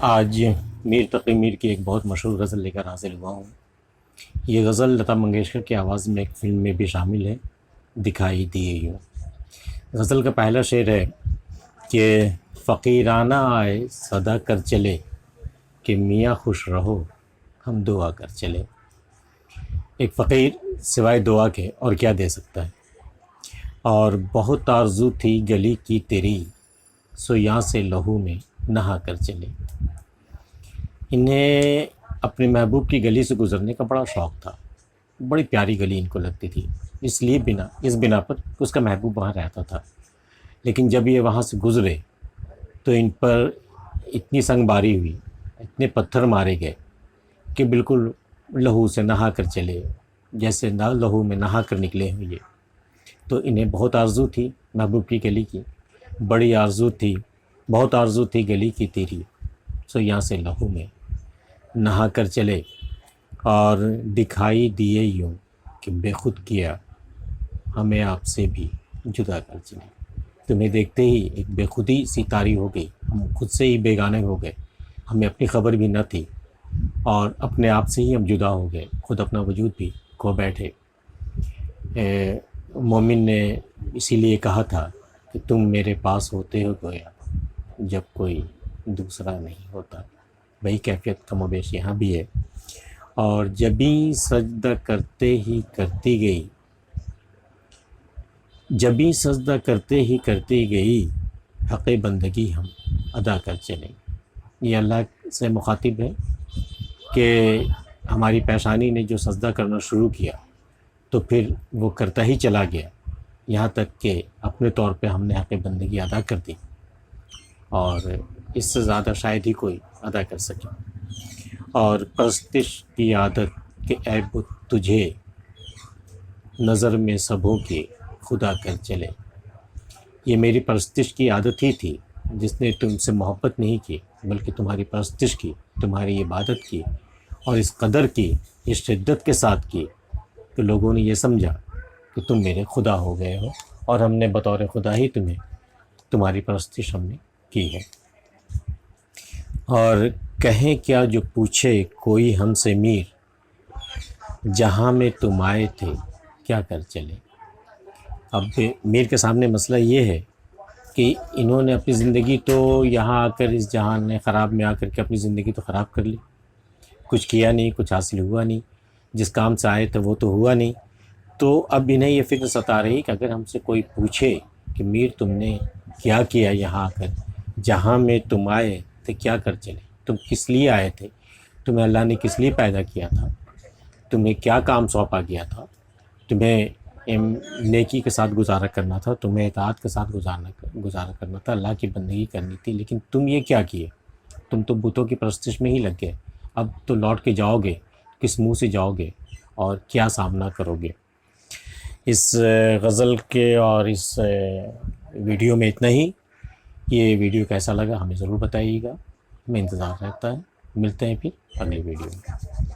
آج میر تقی میر کی ایک بہت مشہور غزل لے کر حاصل ہوا ہوں۔ یہ غزل لتا منگیشکر کی آواز میں ایک فلم میں بھی شامل ہے، دکھائی دیے یوں۔ غزل کا پہلا شعر ہے کہ فقیرانہ آئے صدا کر چلے، کہ میاں خوش رہو ہم دعا کر چلے۔ ایک فقیر سوائے دعا کے اور کیا دے سکتا ہے؟ اور بہت آرزو تھی گلی کی تیری، سو یہاں سے لہو میں نہا کر چلے۔ انہیں اپنے محبوب کی گلی سے گزرنے کا بڑا شوق تھا، بڑی پیاری گلی ان کو لگتی تھی، اس بنا پر اس کا محبوب وہاں رہتا تھا۔ لیکن جب یہ وہاں سے گزرے تو ان پر اتنی سنگ باری ہوئی، اتنے پتھر مارے گئے کہ بالکل لہو سے نہا کر چلے، جیسے نہ لہو میں نہا کر نکلے ہوئے۔ تو انہیں بہت آرزو تھی محبوب کی گلی کی، بڑی آرزو تھی، بہت آرزو تھی گلی کی تیری، سو یہاں سے لہو میں نہا کر چلے۔ اور دکھائی دیے یوں کہ بے خود کیا ہمیں آپ سے بھی جدا کر چلے۔ تمہیں دیکھتے ہی ایک بے خودی سی طاری ہو گئی، ہم خود سے ہی بیگانے ہو گئے، ہمیں اپنی خبر بھی نہ تھی اور اپنے آپ سے ہی ہم جدا ہو گئے، خود اپنا وجود بھی کھو بیٹھے۔ مومن نے اسی لیے کہا تھا کہ تم میرے پاس ہوتے ہو گویا جب کوئی دوسرا نہیں ہوتا۔ وہی کیفیت کم و بیش یہاں بھی ہے۔ اور جبھی سجدہ کرتے ہی کرتی گئی، جبھی سجدہ کرتے ہی کرتی گئی، حق بندگی ہم ادا کر چلیں۔ یہ اللہ سے مخاطب ہے کہ ہماری پیشانی نے جو سجدہ کرنا شروع کیا تو پھر وہ کرتا ہی چلا گیا، یہاں تک کہ اپنے طور پہ ہم نے حق بندگی ادا کر دی، اور اس سے زیادہ شاید ہی کوئی ادا کر سکے۔ اور پرستش کی عادت کہ اے بت تجھے نظر میں سبوں کے خدا کر چلے۔ یہ میری پرستش کی عادت ہی تھی جس نے تم سے محبت نہیں کی، بلکہ تمہاری پرستش کی، تمہاری عبادت کی، اور اس قدر کی، اس شدت کے ساتھ کی کہ لوگوں نے یہ سمجھا کہ تم میرے خدا ہو گئے ہو، اور ہم نے بطور خدا ہی تمہاری پرستش ہم نے کی ہے۔ اور کہیں کیا جو پوچھے کوئی ہم سے میر، جہاں میں تم آئے تھے کیا کر چلے۔ اب میر کے سامنے مسئلہ یہ ہے کہ انہوں نے اپنی زندگی تو یہاں آ کر اس جہان خراب میں آ کر کے اپنی زندگی تو خراب کر لی، کچھ کیا نہیں، کچھ حاصل ہوا نہیں، جس کام سے آئے تھے وہ تو ہوا نہیں۔ تو اب انہیں یہ فکر ستا رہی کہ اگر ہم سے کوئی پوچھے کہ میر تم نے کیا کیا یہاں آ کر، جہاں میں تم آئے تھے کیا کر چلے، تم کس لیے آئے تھے، تمہیں اللہ نے کس لیے پیدا کیا تھا، تمہیں کیا کام سونپا گیا تھا، تمہیں نیکی کے ساتھ گزارا کرنا تھا، تمہیں اطاعت کے ساتھ گزارا کرنا تھا، اللہ کی بندگی کرنی تھی، لیکن تم یہ کیا کیے، تم تو بتوں کی پرستش میں ہی لگ گئے۔ اب تو لوٹ کے جاؤ گے، کس منہ سے جاؤ گے اور کیا سامنا کرو گے۔ اس غزل کے اور اس ویڈیو میں اتنا ہی۔ یہ ویڈیو کیسا لگا ہمیں ضرور بتائیے گا، ہمیں انتظار رہتا ہے۔ ملتے ہیں پھر اگلی ویڈیو میں۔